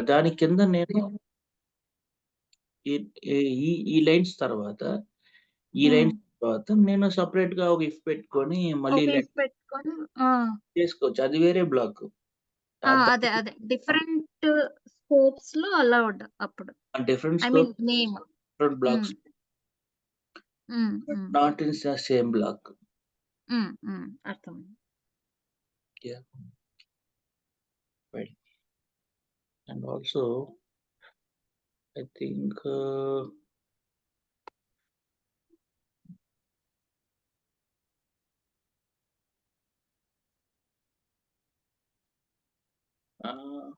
దాని కింద నేను ఈ ఈ లైన్స్ తర్వాత, ఈ హ్మ్. లైన్స్ తర్వాత నేను సెపరేట్‌గా ఒక ఇఫ్ పెట్టుకొని మళ్ళీ ఒక లైన్ ఇఫ్ పెట్టుకొని ఆ! చేసుకోవచ్చు. అది వేరే బ్లాక్. ఆ! దానికి అదే. డిఫరెంట్ స్కోప్స్‌లో అలౌడ్ అప్పుడు. Different I mean scope, name. Different hmm. Blocks, hmm. But hmm. Not in same block. అర్థమైంది. Yeah! Right. And also I think ah,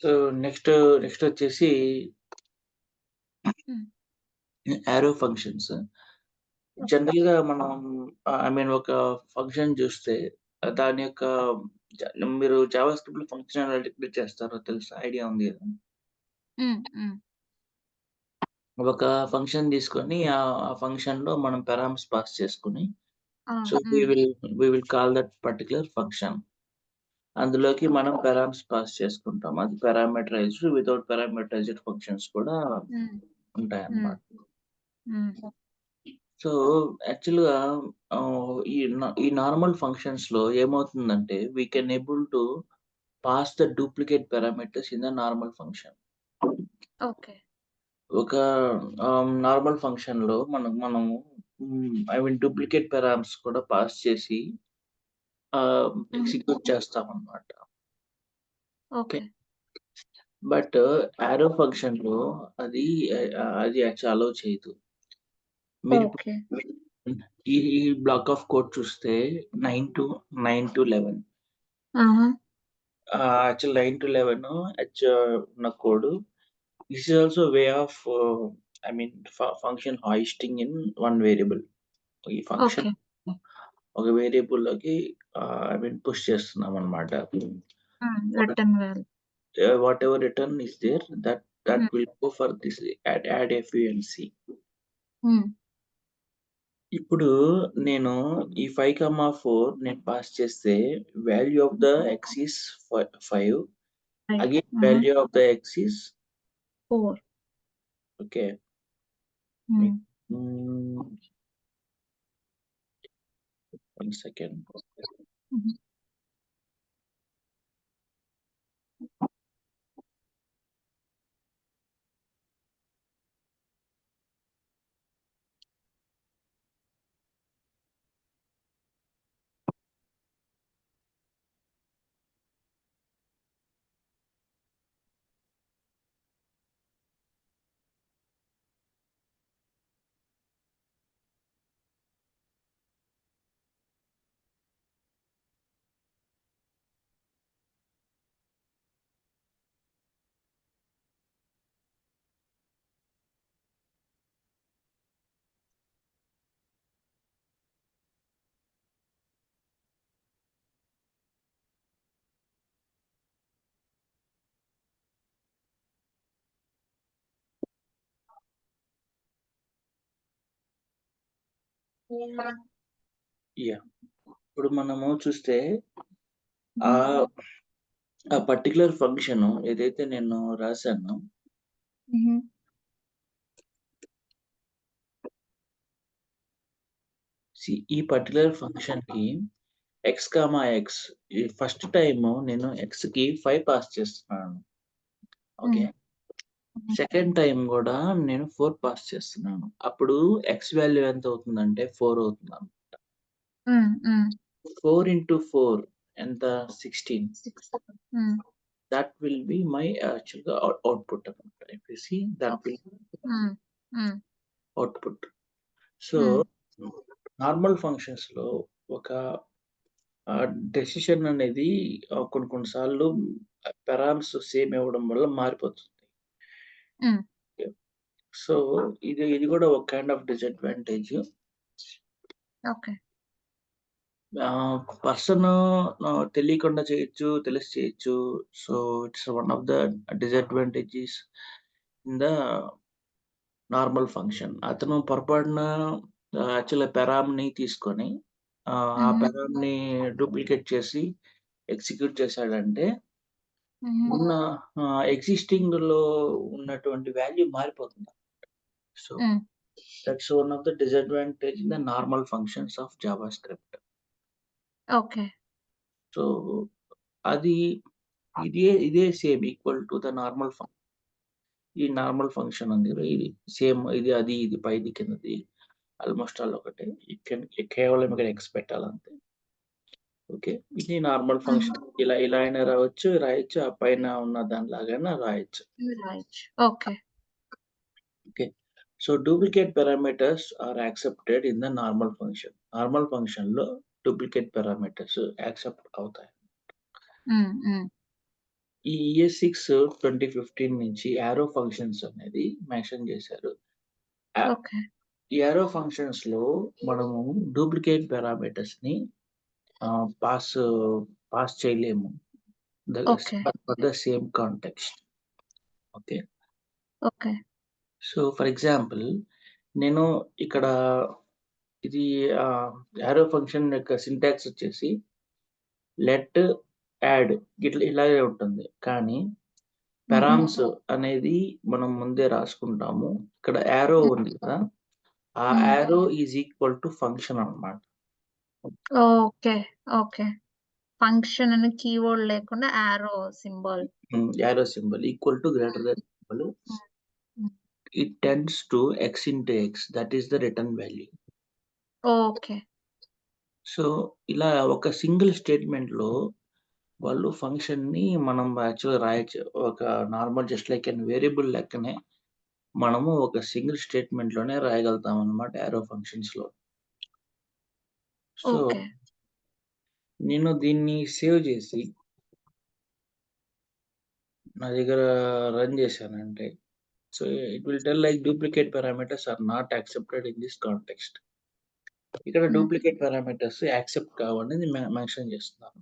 so next వచ్చేసి హ్మ్. Arrow functions. ఓకే. జనరల్‌గా మనం I mean ఒక function చూస్తే దాని యొక్క మీరు Java స్క్రిప్ట్‌లో ఫంక్షన్ ఎలా డిక్లేర్ చేస్తారో తెలుసా? ఐడియా ఉంది గదా! హ్మ్. ఒక ఫంక్షన్ తీసుకొని ఆ ఫంక్షన్‌లో మనం పారామీటర్స్ పాస్ చేసుకొని ఆ! So, hmm. We will call that particular function. అందులోకి మనం పారామీటర్స్ పాస్ చేసుకుంటాం. అది పారామీటరైజ్డ్, వితౌట్ పారామీటరైజ్డ్ ఫంక్షన్స్ కూడా హ్మ్. హ్మ్. ఉంటాయన్నమాట. హ్మ్. సో, యాక్చువల్‌గా ఈ నార్మల్ ఫంక్షన్స్‌లో ఏమవుతుందంటే, we can able to pass the duplicate parameters in the normal function. Okay. ఒక నార్మల్ ఫంక్షన్‌లో మనము ఐ మీన్ డూప్లికేట్ పారామీటర్స్ కూడా పాస్ చేసి హ్మ్. ఎగ్జిక్యూట్ చేస్తామన్నమాట. ఓకే. ఓకే. బట్ యారో ఫంక్షన్‌లో అది అది యాక్చువల్లీ అలౌ చేయదు. మీరిప్పుడు ఓకే. ఈ బ్లాక్ ఆఫ్ కోడ్ చూస్తే 9-11 ఆహా! యాక్చువల్ 9-11 ఉన్న code. This is also way of I mean function hoisting in one variable. ఈ ఫంక్షన్ ఓకే. ఒక వేరియబుల్‌లోకి ఐ మీన్ పుష్ చేస్తున్నామన్నమాట. Return value. Whatever return is there that hmm. Will go for this add FUNC. Hmm. ఇప్పుడు నేను ఈ 5, 4 నేను pass చేస్తే value of the x is 5. Right. Again ఆహా! Value of the x is 4. Okay. Hmm. Hmm. 1 second. హుహు. Yeah! ఇప్పుడు మనము చూస్తే హుహు. ఆహ్, ఆ పర్టిక్యులర్ ఫంక్షన్ ఏదైతే నేను రాసానో హుహు. ఈ పర్టిక్యులర్ ఫంక్షన్‌కి ఎక్స్, ఈ ఫస్ట్ టైము నేను ఎక్స్‌కి 5 పాస్ చేస్తున్నాను. ఓకే. హ్మ్. హ్మ్. సెకండ్ టైమ్ గూడా నేను 4 పాస్ చేస్తున్నాను. అప్పుడు ఎక్స్ వాల్యూ ఎంత అవుతుందంటే 4 అవుతుందన్నమాట. హ్మ్. 4 ఇంటూ 4 ఎంత? 16. 6. Hmm. That will be my యాక్చువల్‌గా అవుట్‌పుట్ అన్నమాట. If you see that okay. Will hmm. Hmm. Output. So, హ్మ్. నార్మల్ ఫంక్షన్స్‌లో ఒక డెసిషన్ అనేది కొన్ని కొన్ని సార్లు పారామీటర్స్ సేమ్ ఇవ్వడం వల్ల మారిపోతుంది. హ్మ్. సో ఇది కూడా ఒక kind of disadvantage. Okay. Person తెలియకుండా చేయొచ్చు, తెలిసి చేయొచ్చు. So it's one of the disadvantages in the normal function. అతను పొరపాటున యాక్చువల్‌గా పెరామ్‌ని తీసుకొని ఆ హుహు. పెరామ్‌ని డూప్లికేట్ చేసి ఎగ్జిక్యూట్ చేశాడంటే హుహు. ఉన్న ఎగ్జిస్టింగ్‌లో ఉన్నటువంటి వాల్యూ మారిపోతుంది. సో హ్మ్. That's one of the disadvantage in the normal functions of JavaScript. Okay. So అది ఇదే same equal to the normal ఈ నార్మల్ ఫంక్షన్ ఉంది. ఇది సేమ్ ఇది పైది కిందది ఆల్‌మోస్ట్ ఆల్ ఒకటే. కేవలం ఇక్కడ ఎక్స్ పెట్టాలంతే. ఓకే. ఇది నార్మల్ హ్మ్. ఫంక్షన్. ఇలా అయినా రాయొచ్చు. ఆ పైన ఉన్న దానిలాగైనా రాయొచ్చు. రాయొచ్చు. Okay. Okay. So duplicate parameters are accepted in the normal function. Normal ఫంక్షన్‌లో డూప్లికేట్ పారామీటర్స్ యాక్సెప్ట్ అవుతాయి. హ్మ్. హ్మ్. ఈ ES6 2015 నుంచి యారో ఫంక్షన్స్ అనేది మెన్షన్ చేశారు. Yeah okay. యారో ఫంక్షన్స్‌లో మనము డూప్లికేట్ పారామీటర్స్‌ని పాస్ పాస్ చేయలేము. The okay. For the same context. Okay. Okay. So for example నేను ఇక్కడ ఇది యారో ఫంక్షన్ యొక్క సింటాక్స్ వచ్చేసి లెట్, యాడ్ ఇలాగే ఉంటుంది. కానీ హుహు. పారామ్స్ అనేది మనం ముందే రాసుకుంటాము. ఇక్కడ యారో హ్మ్. ఉంది కదా! ఆ hmm. Arrow is equal to function అన్నమాట. ఓకే. ఓకే. ఫంక్షన్ అని కీవర్డ్ లేకుండా arrow symbol. Arrow symbol equal to greater hmm. Than symbol. Hmm. Hmm. It tends to x into x that is the return value. Okay. So, ఇలా ఒక single స్టేట్‌మెంట్‌లో వాళ్ళు ఫంక్షన్‌ని మనం యాక్చువల్‌గా రాయొచ్చు. ఒక normal just like an variable లెక్కనే మనము ఒక సింగిల్ స్టేట్‌మెంట్‌లోనే రాయగలుగుతామనమాట యారో ఫంక్షన్స్‌లో. So, okay. నేను దీన్ని సేవ్ జేసి నా దగ్గర రన్ జేశానంటే, so, it will tell like duplicate parameters are not accepted in this context. ఇక్కడ హ్మ్. డూప్లికేట్ పారామీటర్స్ యాక్సెప్ట్ కావనేది మెన్షన్ చేస్తున్నాను.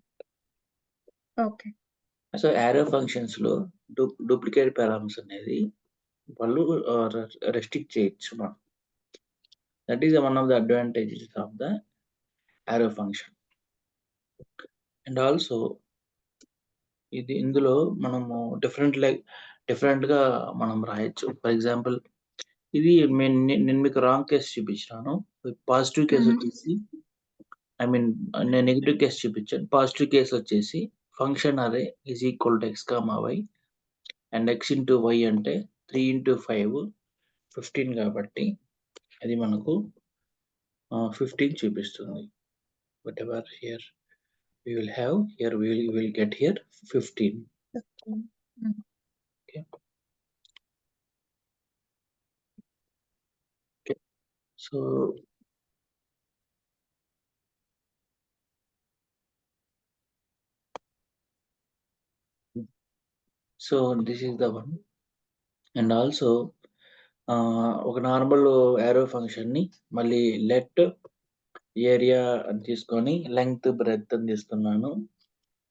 ఓకే. సో, యారో ఫంక్షన్స్‌లో డూప్లికేట్ పారామీటర్స్ అనేది వాళ్ళు రెస్ట్రిక్ట్ చేయొచ్చు మనం. That is one of the advantages of the arrow function. And also ఇందులో మనము డిఫరెంట్‌గా మనం రాయొచ్చు. ఫర్ ఎగ్జాంపుల్ ఇది నేను మీకు రాంగ్ కేస్ చూపించినాను. పాజిటివ్ కేస్ హుహు. వచ్చేసి ఐ మీన్ నేను నెగెటివ్ కేస్ చూపించాను. పాజిటివ్ కేస్ వచ్చేసి function array is equal to x, y and x into y అంటే 3 ఇంటూ 5 15 కాబట్టి అది మనకు 15 చూపిస్తుంది. Whatever here we will have here we will get here 15. 15. హ్మ్. Okay. Okay. So this is the one. And also ఒక normal arrow ఫంక్షన్‌ని మళ్ళీ let area అని తీసుకొని లెంగ్త్, బ్రెడ్త్ అని తీసుకున్నాను.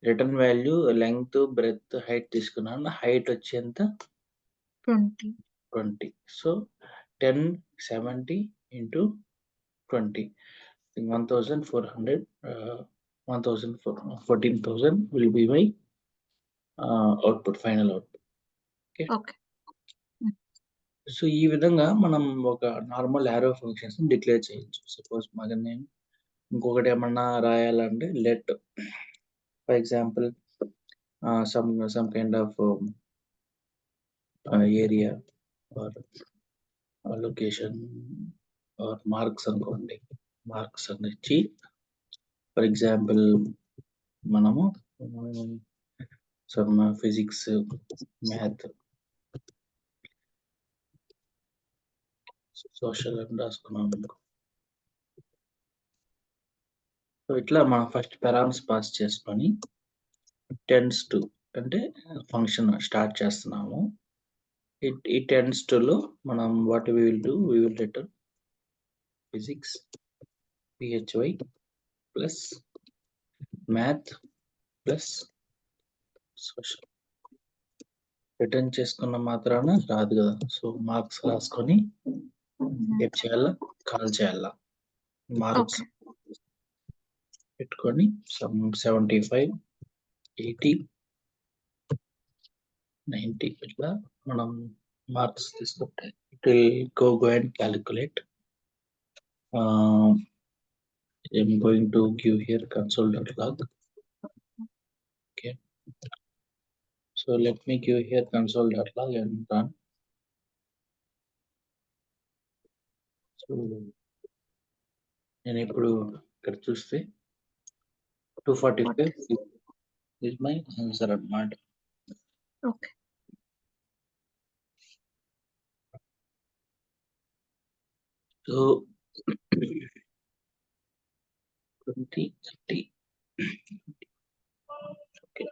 Return value length, breadth, height తీసుకున్నాను. హైట్ వచ్చి ఎంత? 20. 20. So 10, 70 into 20. 1,400 14,000 will be my output, final output. Okay. Okay. Hmm. So ఈ విధంగా మనం ఒక నార్మల్ యారో ఫంక్షన్స్‌ని డిక్లేర్ చేయొచ్చు. సపోజ్ మరి నేను ఇంకొకటి ఏమన్నా రాయాలంటే let for example some kind of area or location or marks అనుకోండి. మార్క్స్ అని ఇచ్చి ఫర్ ఎగ్జాంపుల్ మనము సమ్ ఫిజిక్స్, మ్యాథ్, సోషల్ అని రాసుకున్నాం అనుకో. సో ఇట్లా మనం ఫస్ట్ పారామ్స్ పాస్ చేసుకొని టెండ్స్ టు అంటే ఫంక్షన్ స్టార్ట్ చేస్తున్నాము. it ends to లో మనం what we will do, we will return physics phy plus math plus social. Return చేసుకున్న మాత్రాన రాదు కదా, సో మార్క్స్ రాసుకొని ఏం చేయాలా, కాల్ చేయాలా, మార్క్స్ ఓకే పెట్టుకొని 75 80 90 ఇట్లా మనం మార్క్స్ తీసుకుంటే it will go and calculate. I'm going to give here console.log. Okay, so let me give here console.log and run. So నేను ఇప్పుడు ఇక్కడ చూస్తే 245 is my answer అన్నమాట. Okay so 20 30 okay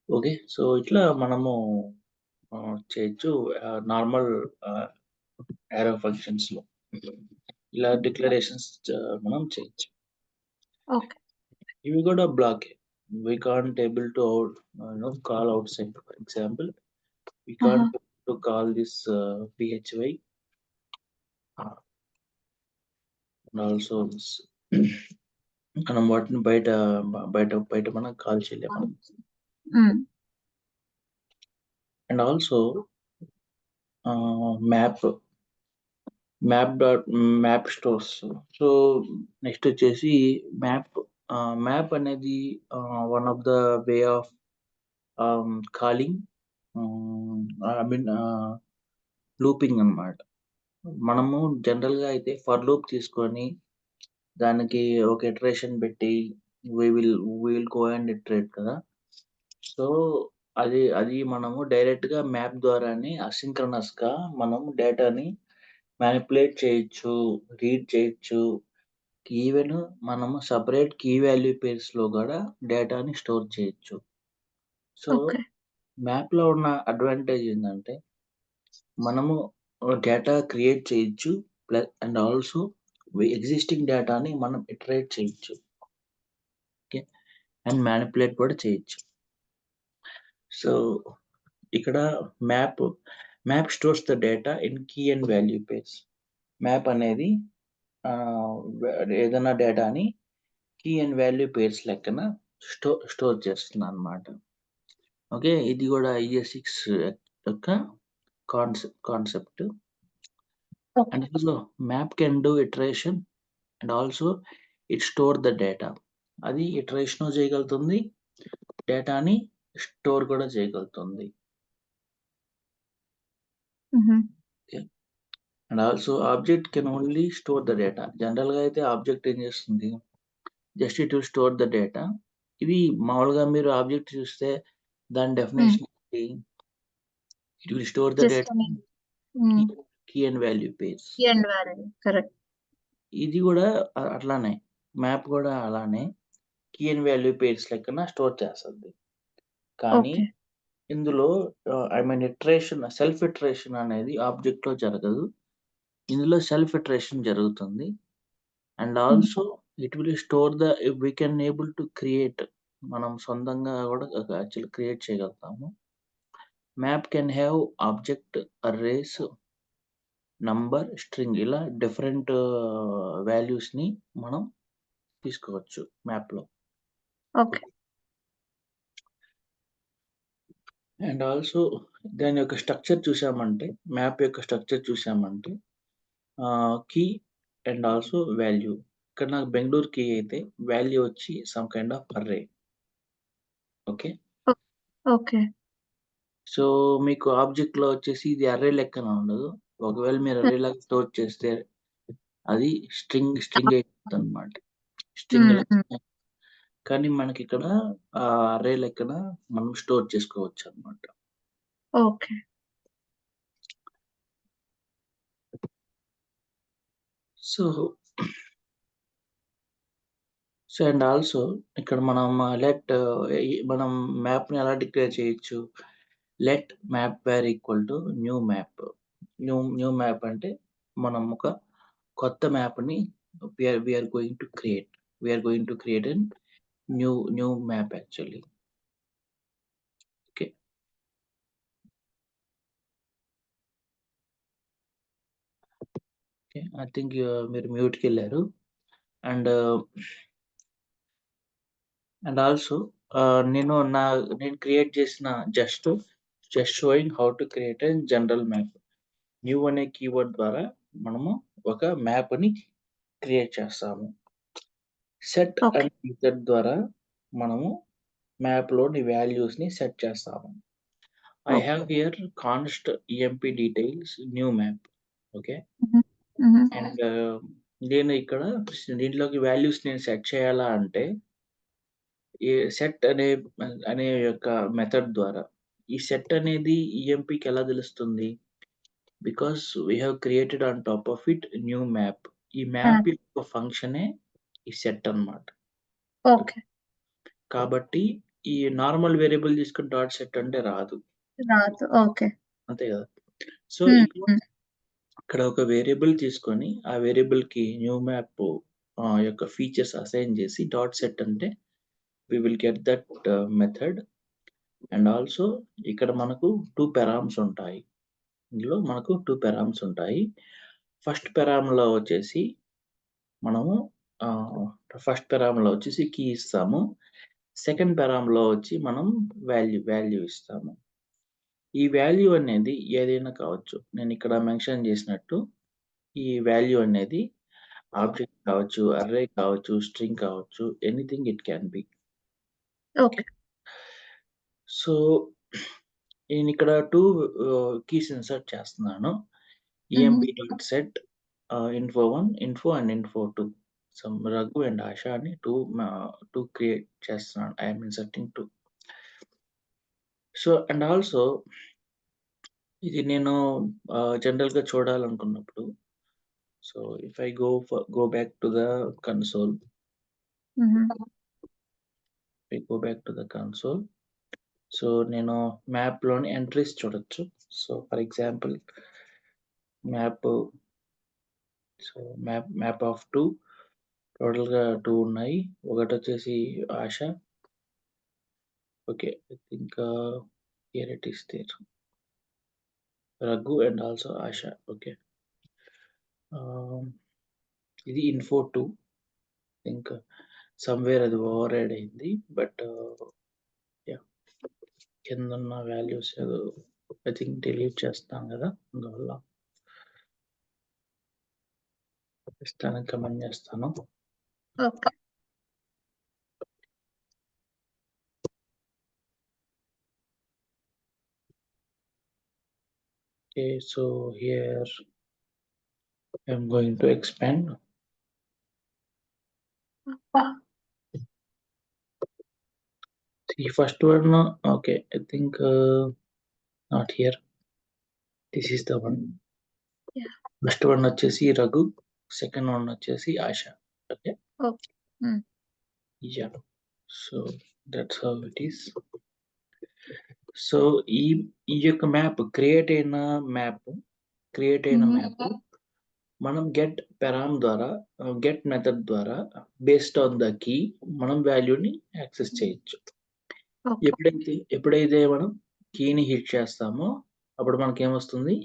okay, so ఇట్లా మనము చేయొచ్చు నార్మల్ యారో ఫంక్షన్స్ లో ఇలా డిక్లరేషన్స్ మనం చేయొచ్చు. ఓకే ఇవి కూడా black, we can't able to call outside. For example, we can't able to call this phy and also this మనం వాటిని బయట బయట మనం కాల్ చేయలేము. And also map stores. So next వచ్చేసి మ్యాప్ అనేది one of the way of calling, I mean looping అన్నమాట. మనము జనరల్ గా అయితే ఫర్ లూప్ తీసుకొని దానికి ఒక ఇటరేషన్ పెట్టి విల్ గో అండ్ ఇటరేట్ కదా. సో అది మనము డైరెక్ట్ గా మ్యాప్ ద్వారానే అసింక్రనస్ గా మనం డేటాని మ్యానిపులేట్ చేయొచ్చు, రీడ్ చేయొచ్చు. ఈవెన్ మనము సపరేట్ కీ వాల్యూ పేర్స్ లో కూడా డేటాని స్టోర్ చేయొచ్చు. సో ఓకే మ్యాప్ లో ఉన్న అడ్వాంటేజ్ ఏంటంటే మనము డేటా క్రియేట్ చేయొచ్చు, ప్లస్ అండ్ ఆల్సో ఎగ్జిస్టింగ్ డేటాని మనం ఇటరేట్ చేయొచ్చు, ఓకే, అండ్ మ్యానిపులేట్ కూడా చేయొచ్చు. సో ఇక్కడ map stores the data in key and value pairs. Map అనేది ఏదైనా డేటాని కీ అండ్ వాల్యూ పేర్స్ లెక్కన స్టోర్ చేస్తుంది అన్నమాట. ఓకే, ఇది కూడా ES6 యొక్క concept. And also map can do iteration and also it store the data. అది ఇటరేషన్ చేయగలుగుతుంది, డేటాని స్టోర్ కూడా చేయగలుగుతుంది. And also object can only store the data. General గా అయితే ఆబ్జెక్ట్ ఏం చేస్తుంది, just it will store the data. ఇది మామూలుగా మీరు ఆబ్జెక్ట్ చూస్తే దాని definition it will store the data key and value pairs. Correct. ఇది కూడా అట్లానే, మ్యాప్ కూడా అలానే కీ అండ్ వాల్యూ పేర్స్ లెక్కన స్టోర్ చేస్తుంది. కానీ ఓకే ఇందులో ఐ మీన్ సెల్ఫ్ ఇటరేషన్ అనేది ఆబ్జెక్ట్ లో జరగదు, ఇందులో సెల్ఫ్ ఇటరేషన్ జరుగుతుంది. And also it will store we can able to create, మనం సొంతంగా కూడా యాక్చువల్లీ క్రియేట్ చేయగలుగుతాము. Map can have object, arrays, number, string, ఇలా డిఫరెంట్ వాల్యూస్ ని మనం తీసుకోవచ్చు మ్యాప్ లో. ఓకే అండ్ ఆల్సో దాని యొక్క స్ట్రక్చర్ చూసామంటే, మ్యాప్ యొక్క స్ట్రక్చర్ చూసామంటే కీ అండ్ ఆల్సో వాల్యూ. ఇక్కడ నాకు బెంగళూరు కీ అయితే వాల్యూ వచ్చి some kind of array. Okay, okay so మీకు ఆబ్జెక్ట్ లో వచ్చేసి ఇది అర్రే లెక్కన ఉండదు. ఒకవేళ మీరు అర్రే లాగా స్టోర్ చేస్తే అది స్ట్రింగ్ అయిపోతుంది అనమాట, స్ట్రింగ్ లెక్కన. కానీ మనకి ఇక్కడ అర్రే లెక్కన మనం స్టోర్ చేసుకోవచ్చు అనమాట. ఓకే సో అండ్ ఆల్సో ఇక్కడ మనం మనం మ్యాప్ ని ఎలా డిక్లేర్ చేయొచ్చు, let map where equal to new map. New map అంటే మనం ఒక కొత్త మ్యాప్ని we're going to create. We're going to create an new map actually. Okay. Okay, I think మీరు మ్యూట్కి వెళ్ళారు. అండ్ ఆల్సో నేను క్రియేట్ చేసిన just showing how to create a general map. New అనే కీవర్డ్ ద్వారా మనము ఒక మ్యాప్ని క్రియేట్ చేస్తాము. Set okay. అనే మెథడ్ ద్వారా మనము మ్యాప్లోని వాల్యూస్ని సెట్ చేస్తాము. I okay. Have here const EMP details new map. Okay. And నేను ఇక్కడ దీంట్లోకి వాల్యూస్ నేను సెట్ చేయాలా అంటే ఈ సెట్ అనే యొక్క మెథడ్ ద్వారా. ఈ సెట్ అనేది ఈఎంపీకి ఎలా తెలుస్తుంది? Because we have created on top of it new map. ఈ మ్యాప్ యొక్క ఫంక్షనే ఈ సెట్ అన్నమాట. ఓకే. కాబట్టి ఈ నార్మల్ వేరియబుల్ తీసుకుని డాట్ సెట్ అంటే రాదు. రాదు. ఓకే. అంతే కదా. సో ఇక్కడ ఒక వేరియబుల్ తీసుకొని ఆ వేరియబుల్కి న్యూ మ్యాప్ యొక్క ఫీచర్స్ అసైన్ చేసి డాట్ సెట్ అంటే we will get that method. And also ఇక్కడ మనకు 2 పెరామ్స్ ఉంటాయి. ఇందులో మనకు 2 పెరామ్స్ ఉంటాయి. ఫస్ట్ పెరామ్లో వచ్చేసి మనము ఫస్ట్ పెరామ్లో వచ్చేసి కీ ఇస్తాము. సెకండ్ పెరామ్లో వచ్చి మనం వాల్యూ ఇస్తాము. ఈ వాల్యూ అనేది ఏదైనా కావచ్చు. నేను ఇక్కడ మెన్షన్ చేసినట్టు ఈ వాల్యూ అనేది ఆబ్జెక్ట్ కావచ్చు, అర్రే కావచ్చు, స్ట్రింగ్ కావచ్చు, anything it can be. Okay. So నేను ఇక్కడ 2 కీస్ ఇన్సర్ట్ చేస్తున్నాను. emp.set info1, info and info2. Some Raghu and Asha అని 2 క్రియేట్ చేస్తున్నాను. I am inserting 2. So and also ఇది నేను జనరల్‌గా చూడాలనుకున్నప్పుడు so if I go back to the console. Go back to the console. So నేను మ్యాప్‌లోని entries చూడొచ్చు. So for example map map of 2 టోటల్‌గా 2 ఉన్నాయి. ఒకటొచ్చేసి Asha. Okay. I think here it is there. Raghu and also Asha. Okay. ఇది info 2. Think somewhere అది override అయింది. But yeah! కిందున్న వాల్యూస్ ఏదో ఐ థింక్ డిలీట్ చేస్తాం కదా! అందువల్ల ప్రస్తుతానికి కమెంట్ చేస్తాను. Okay. Okay, so here I'm going to expand. See first one, okay, I think not here. This is the one. Yeah. First one వచ్చేసి Raghu, second one వచ్చేసి Asha. Okay. Okay. Yeah. So that's how it is. So ఈ యొక్క map create అయిన map మనం get param ద్వారా get method ద్వారా based on the key మనం వాల్యూని యాక్సెస్ చేయొచ్చు. ఓకే. ఎప్పుడైతే మనం కీని హిట్ చేస్తామో అప్పుడు మనకి ఏమొస్తుంది?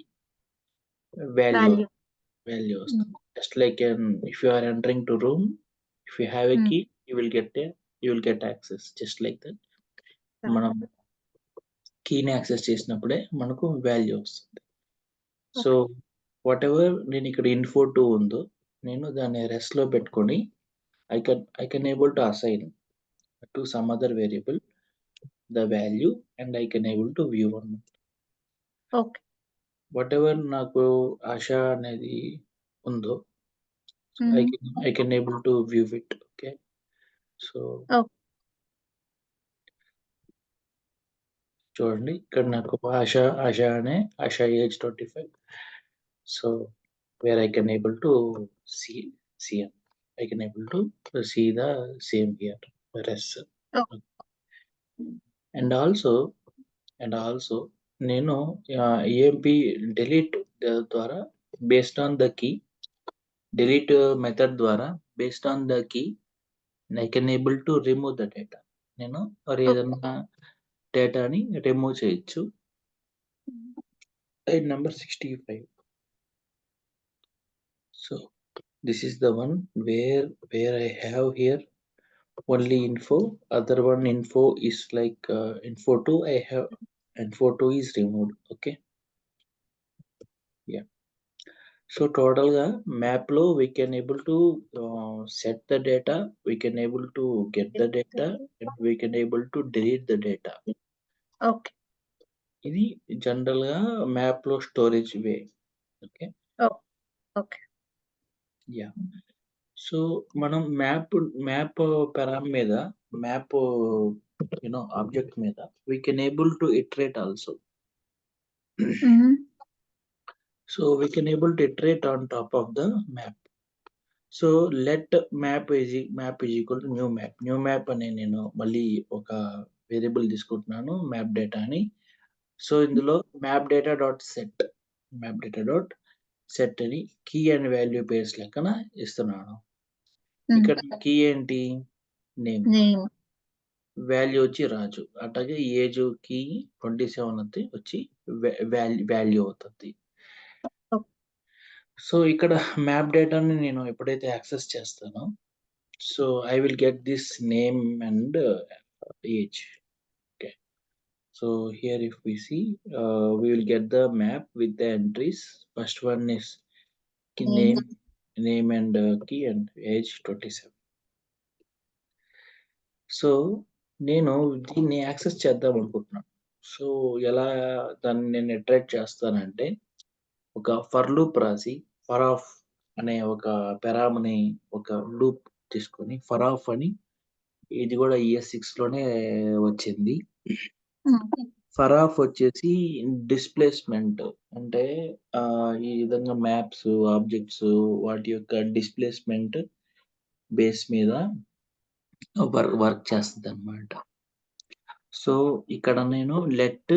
వాల్యూ వస్తుంది. Just like if you are entering to room, if you have a key you will get access just like that. మనం కీని యాక్సెస్ చేసినప్పుడే మనకు వాల్యూ వస్తుంది. సో వాట్ ఎవర్ నేను ఇక్కడ ఇన్ఫో 2 ఉందో నేను దాన్ని రెస్ట్‌లో పెట్టుకొని I can able to assign to some other variable the value and I can able to view on okay. What ever నాకు ఆశ అనేది ఉందో I can able to view it. Okay. So చూడండి ఇక్కడ నాకు ఆశ అనే Asha age 25. So where I can able to see I can able to see the same here rest. Oh. And also నేను EMP delete ద్వారా based on the key delete method ద్వారా based on the key I can able to remove the data. నేను మరి ఏదన్నా డేటాని remove చేయొచ్చు. Slide number 65. So this is the one where I have here only info. Other one info is like info 2 I have. Info 2 is removed. Okay. Yeah. So total గా map లో we can able to set the data, we can able to get the data, and we can able to delete the data. Okay. ఇది general గా map లో storage వే. Okay. Okay. Yeah. So మనం map పెరామ్ మీద map object మీద we can able to iterate also. So we can able to iterate on top of the map. So let map is equal to new map అని నేను మళ్ళీ ఒక variable తీసుకుంటున్నాను map data అని. So ఇందులో map data dot set అని key and value pairs లెక్కన ఇస్తున్నాను. ఇక్కడ కీ ఏంటి? నేమ్. వాల్యూ వచ్చి రాజు. అట్లాగే ఏజ్ కీ 27 వచ్చి వాల్యూ అవుతుంది. సో ఇక్కడ మ్యాప్ డేటాని నేను ఎప్పుడైతే యాక్సెస్ చేస్తానో so I will get this name and age. Okay. So here if we see, we will get the map with the entries. First one is name and key and age 27. So నేను దీన్ని access చేద్దాం అనుకుంటున్నాను. So ఎలా దాన్ని నేను attract చేస్తానంటే ఒక for loop రాసి ఫర్ ఆఫ్ అనే ఒక పెరామ్ని ఒక లూప్ తీసుకొని ఫర్ ఆఫ్ అని ఇది కూడా ES6 లోనే వచ్చింది. ఫర్ ఆఫ్ వచ్చేసి డిస్ప్లేస్మెంట్ అంటే ఈ విధంగా మ్యాప్స్ ఆబ్జెక్ట్స్ వాటి యొక్క డిస్ప్లేస్మెంట్ బేస్ మీద వర్క్ చేస్తుంది అన్నమాట. సో ఇక్కడ నేను లెట్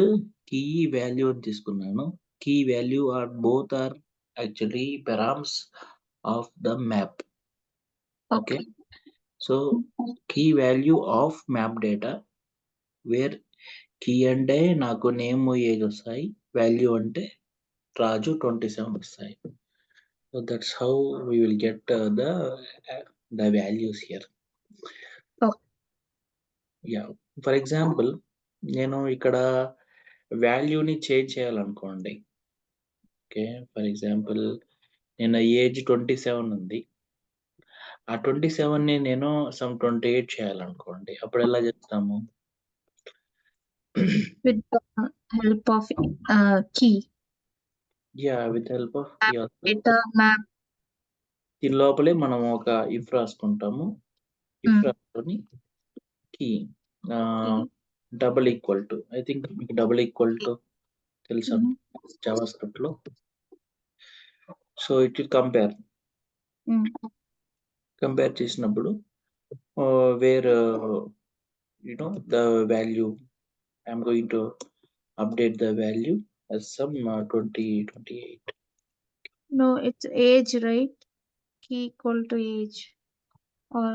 కీ వాల్యూ అని తీసుకున్నాను. Key value are both are actually params of the map. Okay. So key value of map data where key అంటే నాకు నేమ్ ఏజ్ వస్తాయి, వాల్యూ అంటే రాజు 27 వస్తాయి. So that's how we will get the values here. Yeah. For example నేను ఇక్కడ వాల్యూని change చేయాలనుకోండి. Okay. For example నేను age 27 ఉంది. ఆ 27ని నేను సమ్ 28 చేయాలనుకోండి. అప్పుడు ఎలా చేస్తాము? With the help of key. Yeah, with the help of key also. Data map. దీని లోపలే మనం ఒక ఇఫ్ రాసుకుంటాము. ఇఫ్ రాసుకొని key double equal to I think మీకు డబుల్ ఈక్వల్ టు తెలుసా జావా స్క్రిప్ట్ లో. సో ఇట్ కంపేర్ చేసినప్పుడు where the value I'm going to update the value as some 28. No, it's age, right? Key equal to age or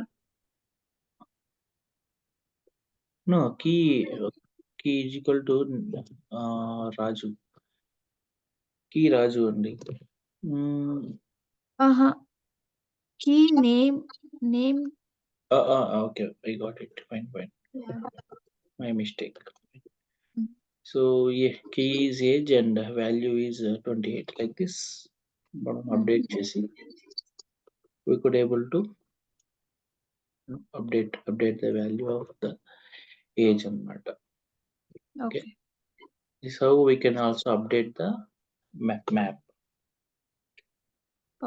no key is equal to Raju. Key Raju only. Key name. Okay, I got it. Fine. Yeah. My mistake. So yeah, key is age and value is 28 like this. But update chesi we could able to update the value of the age and matter. Okay. This is how we can also update the map.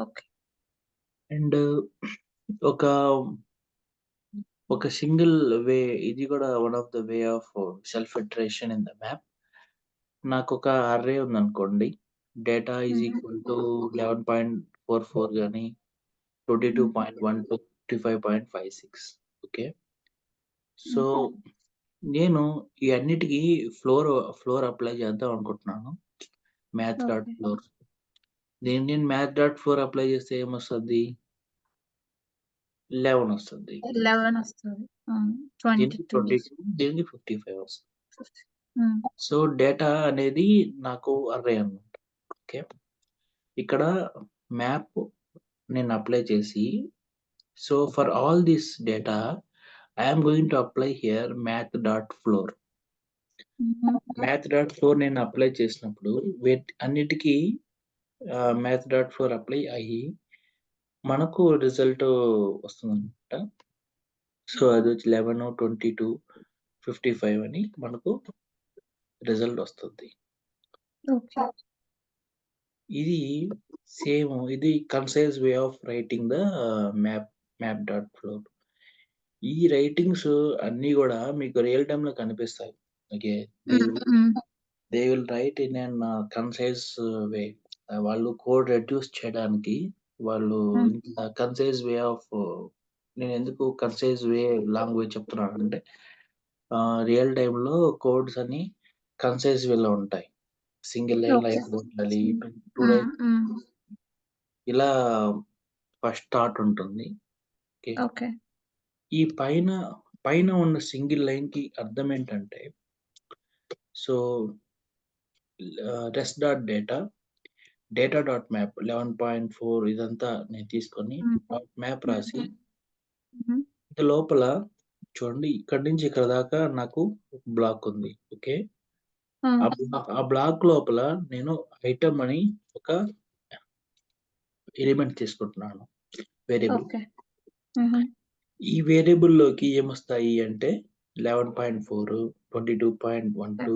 Okay. And ఒక single way ఇది కూడా one of the way of self iteration in the map. నాకు ఒక array ఉందనుకోండి, data is equal to 11.44 కానీ 22.1 to 55.56. Okay. So నేను ఈ అన్నిటికి ఫ్లోర్ అప్లై చేద్దాం అనుకుంటున్నాను. Math dot okay. ఫ్లోర్. నేను మ్యాథ్ డాట్ ఫ్లోర్ అప్లై చేస్తే ఏమొస్తది? 11 వస్తది. 11 వస్తది. దీనికి 22 22, దీనికి 55 వస్తది. హ్మ్. సో, డేటా అనేది నాకు అర్రే అన్నమాట. ఓకే. ఇక్కడ మ్యాప్ నేను అప్లై చేసి, so for all this data I am going to apply here math dot floor. హుహు. మ్యాథ్ డాట్ ఫ్లోర్ నేను అప్లై చేసినప్పుడు అన్నిటికీ మ్యాథ్ డాట్ ఫ్లోర్ అప్లై అయ్యి మనకు రిజల్ట్ వస్తుందన్నమాట. సో అది వచ్చి 11, 22, 55 అని మనకు రిజల్ట్ వస్తుంది. ఓకే. ఇది సేమ్, ఇది concise way of writing the map dot floor. ఈ రైటింగ్స్ అన్నీ గూడా మీకు రియల్ టైమ్‌లో కనిపిస్తాయి. Okay. Hmm. Hmm. They will write in an concise way. వాళ్ళు కోడ్ రెడ్యూస్ చేయడానికి వాళ్ళు హ్మ్. ఇంత కన్సైజ్ వే ఆఫ్, నేనెందుకు కన్సైజ్ వే లాంగ్వేజ్ చెప్తున్నానంటే రియల్ టైమ్‌లో కోడ్స్ అన్నీ కన్సైజ్ వేలో ఉంటాయి. సింగిల్ లైన్‌లో ఓకే. అయిపోగొట్టాలి. 2 హ్మ్. లైన్స్ హ్మ్. ఇలా ఫస్ట్ థాట్ ఉంటుంది. ఓకే. ఓకే. ఈ పైన ఉన్న సింగిల్ లైన్‌కి అర్థం ఏంటంటే, so rest dot data, data dot map 11.4 ఇదంతా నేను తీసుకొని హ్మ్. డాట్ మ్యాప్ హ్మ్. రాసి, హుహు. ఇంత లోపల చూడండి ఇక్కడి నుంచి ఇక్కడ దాకా నాకు బ్లాక్ ఉంది. ఓకే. ఆ! ఆ బ్లాక్ లోపల నేను ఐటెమ్ అని ఒక ఎలిమెంట్ తీసుకుంటున్నాను. వేరియబుల్. ఓకే. హుహు. ఈ వేరియబుల్‌లోకి ఏమొస్తాయి అంటే 11.4, 22.12, ఓకే.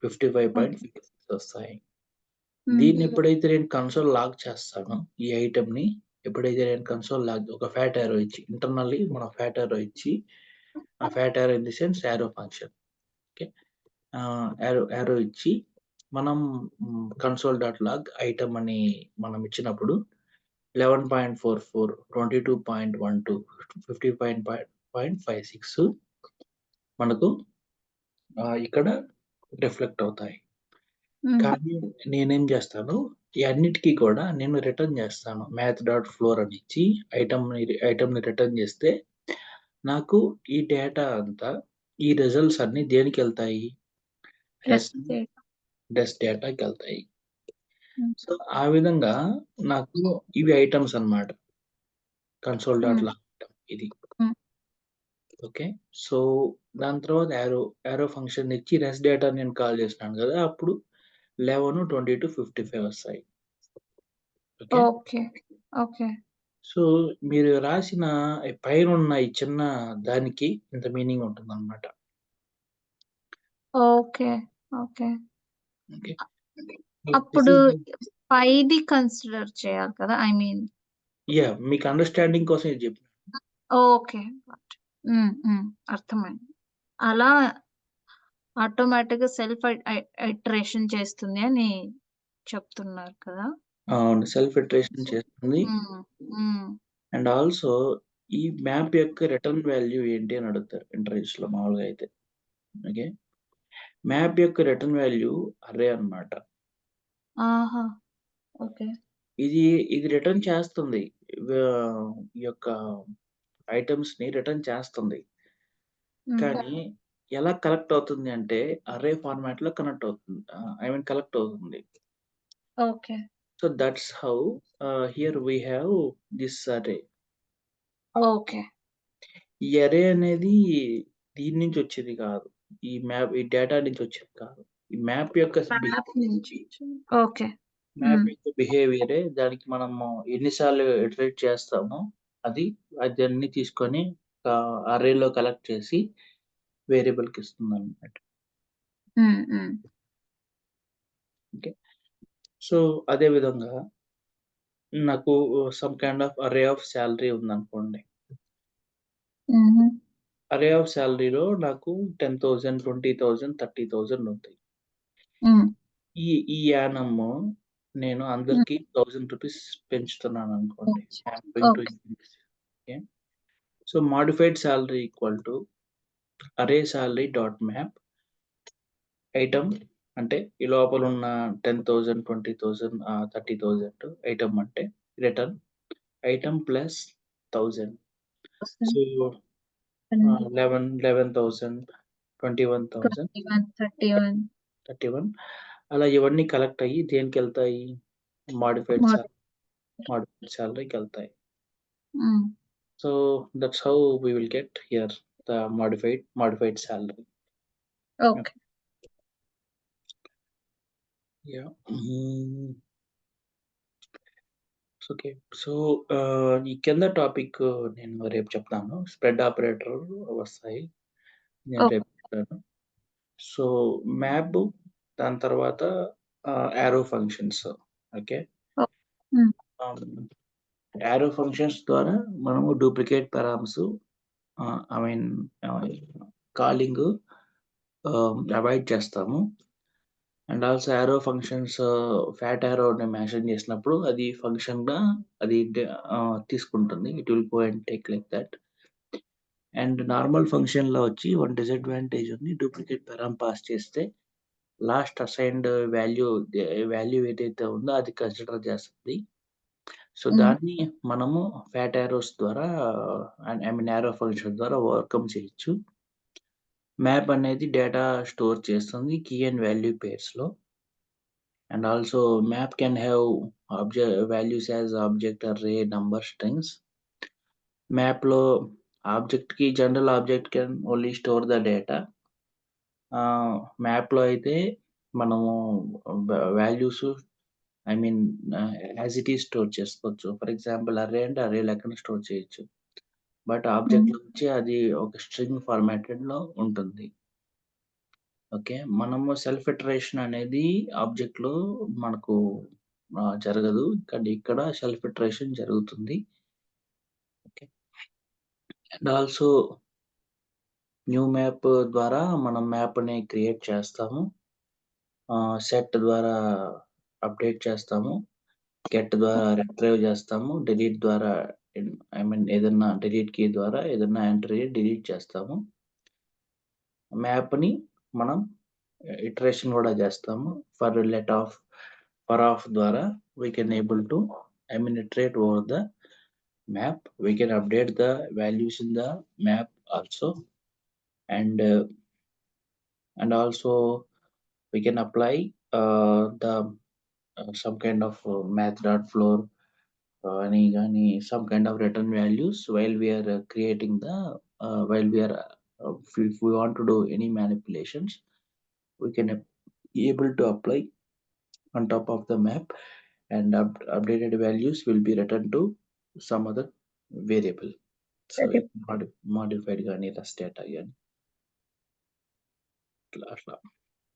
55.56 వస్తాయి. హ్మ్. దీన్ని ఎప్పుడైతే నేను కన్సోల్ లాగ్ చేస్తానో, ఈ ఐటెమ్‌ని ఎప్పుడైతే నేను కన్సోల్ లాగ్ ఒక ఫ్యాట్ యారో ఇచ్చి ఇంటర్నల్లీ మనం ఫ్యాట్ యారో ఇచ్చి, ఆ fat arrow in the sense arrow function. Okay. Arrow ఇచ్చి మనం కన్సోల్ డాట్ లాగ్ ఐటెమ్ అని మనం ఇచ్చినప్పుడు 11.44, 22.12, 50.56 మనకు ఇక్కడ రిఫ్లెక్ట్ అవుతాయి. హ్మ్. కానీ నేనేం చేస్తాను, ఈ అన్నిటికి కూడా నేను రిటర్న్ చేస్తాను. మ్యాథ్ డాట్ ఫ్లోర్ అని ఇచ్చి ఐటెమ్‌ని రిటర్న్ చేస్తే నాకు ఈ డేటా అంతా, ఈ రిజల్ట్స్ అన్నీ దేనికెళ్తాయి? Rest rest data. డెస్ట్ డేటాకెళ్తాయి. హ్మ్. సో, ఆ విధంగా నాకు ఇవి ఐటెమ్స్ అన్నమాట. Console dot hmm. Log item ఇది. హ్మ్. ఓకే. సో, దాని తర్వాత యారో ఫంక్షన్ ఇచ్చి రెస్ట్ డేటా నేను కాల్ చేసినాను గదా! అప్పుడు 11, 22, 55 వస్తాయి. ఓకే. ఓకే. ఓకే. సో, మీరు రాసిన ఈ పైనున్న ఈ చిన్న దానికి ఇంత మీనింగ్ ఉంటుందన్నమాట. ఓకే. ఓకే. ఓకే. దిస్ అప్పుడు ఈస్ పైది కన్సిడర్ చేయాలి కదా! ఐ మీన్ మీకు అండర్‌స్టాండింగ్ కోసం ఇది చెప్పినా. ఓకే. హ్మ్. హ్మ్. అర్థమైంది. అలా ఆటోమేటిక్‌గా సెల్ఫ్ ఐటరేషన్ చేస్తుంది అని చెప్తున్నారు కదా! అవును. సెల్ఫ్ ఇటరేషన్ చేస్తుంది. హ్మ్. హ్మ్. అండ్ ఆల్సో ఈ మ్యాప్ యొక్క రిటర్న్ వాల్యూ ఏంటి అని అడుగుతారు ఇంటర్వ్యూస్‌లో మామూలుగా అయితే. ఓకే. మ్యాప్ యొక్క రిటర్న్ వాల్యూ అర్రే అన్నమాట. ఆహా! ఓకే. ఇది ఇది రిటర్న్ చేస్తుంది. ఈ యొక్క ఐటెమ్స్‌ని రిటర్న్ చేస్తుంది. హ్మ్. కానీ ఎలా కలెక్ట్ అవుతుంది అంటే అర్రే ఫార్మాట్‌లో ఐ మీన్ కలెక్ట్ అవుతుంది. Okay. So that's how here we have this array. Okay. ఈ అర్రే అనేది దీని నుంచి వచ్చేది కాదు. ఈ డేటా నుంచి వచ్చేది కాదు. ఈ మ్యాప్ నుంచి వచ్చింది. ఓకే. మ్యాప్ హ్మ్. యొక్క బిహేవియరే దానికి మనము ఎన్ని సార్లు ఇటరేట్ చేస్తామో అది అదన్నీ తీసుకొని అర్రేలో కలెక్ట్ చేసి వేరియబుల్‌కి ఇస్తుందన్నమాట. హ్మ్. హ్మ్. ఓకే. సో, అదే విధంగా నాకు some kind of array of salary ఉందనుకోండి. హుహు. అర్రే ఆఫ్ సాలరీలో నాకు 10,000, 20,000, 30,000 ఉంటాయి. హ్మ్. ఈ ఈ యానము నేను హ్మ్. అందరికి రూ. 1000 పెంచుతున్నాననుకోండి. I am going to okay. Increase. Okay. So, modified salary equal to array salary dot map item అంటే ఈ లోపల ఉన్న 10,000, 20,000, 30,000 ఐటమ్ అంటే రిటర్న్ ఐటమ్ ప్లస్ 1000. సో 11,000, 21,000, 31. 31 అలా ఇవన్నీ కలెక్ట్ అయ్యి దేనికి వెళ్తాయి? మాడిఫైడ్ సాలరీకి వెళ్తాయి. So that's how we will get here the modified salary. Okay. Yeah. Okay. So ఈ కింద టాపిక్ నేను రేపు చెప్తాను. స్ప్రెడ్ ఆపరేటర్ వస్తాయి. నేను Okay. రేపు చెప్తాను. సో మ్యాప్ దాని తర్వాత arrow functions. Okay. Hmm. Arrow functions ద్వారా మనము duplicate params I mean calling avoid చేస్తాము. And also arrow functions fat యారోని మెన్షన్ చేసినప్పుడు అది ఫంక్షన్‌గా అది తీసుకుంటుంది. It will go and take like that. And normal ఫంక్షన్‌లో వచ్చి వన్ డిసడ్వాంటేజ్ ఉంది. డూప్లికేట్ పారామ్ పాస్ చేస్తే లాస్ట్ అసైన్డ్ వాల్యూ ఏదైతే ఉందో అది కన్సిడర్ చేస్తది. సో దాన్ని మనము ఫ్యాట్ యారోస్ ద్వారా ఐ మీన్ యారో ఫంక్షన్ ద్వారా ఓవర్‌కమ్ చేయొచ్చు. మ్యాప్ అనేది డేటా స్టోర్ చేస్తుంది కీ అండ్ వాల్యూ పెయిర్స్‌లో. And also map can have values as object, array, number, strings. Map లో ఆబ్జెక్ట్ కి general object can only store the data. Map లో అయితే మనము values I mean as it is store చేసుకోవచ్చు. For example array అంటే array లెక్కన store చేయొచ్చు. But object వచ్చి అది ఒక స్ట్రింగ్ ఫార్మాటెడ్ లో ఉంటుంది. ఓకే. మనము సెల్ఫ్ ఇటరేషన్ అనేది ఆబ్జెక్ట్‌లో మనకు జరగదు. కానీ ఇక్కడ సెల్ఫ్ ఇటరేషన్ జరుగుతుంది. Okay. And also new map ద్వారా మనం మ్యాప్‌ని క్రియేట్ చేస్తాము. సెట్ ద్వారా అప్డేట్ చేస్తాము. గెట్ ద్వారా రిట్రైవ్ చేస్తాము. డిలీట్ ద్వారా ఐ మీన్ ఏదన్నా డిలీట్ కీ ద్వారా ఏదన్నా ఎంట్రీ డిలీట్ చేస్తాము. మ్యాప్‌ని మనం ఇటరేషన్ కూడా చేస్తాము. ఫర్ ఆఫ్ ద్వారా we can able to iterate over the map. We can update the values in the map also, and also we can apply the some kind of math.floor any some kind of return values while we are creating the while we are if we want to do any manipulations, we can able to apply on top of the map, and updated values will be returned to some other variable. So Okay. modified గాని ఇలా state అయ్యాను అట్లా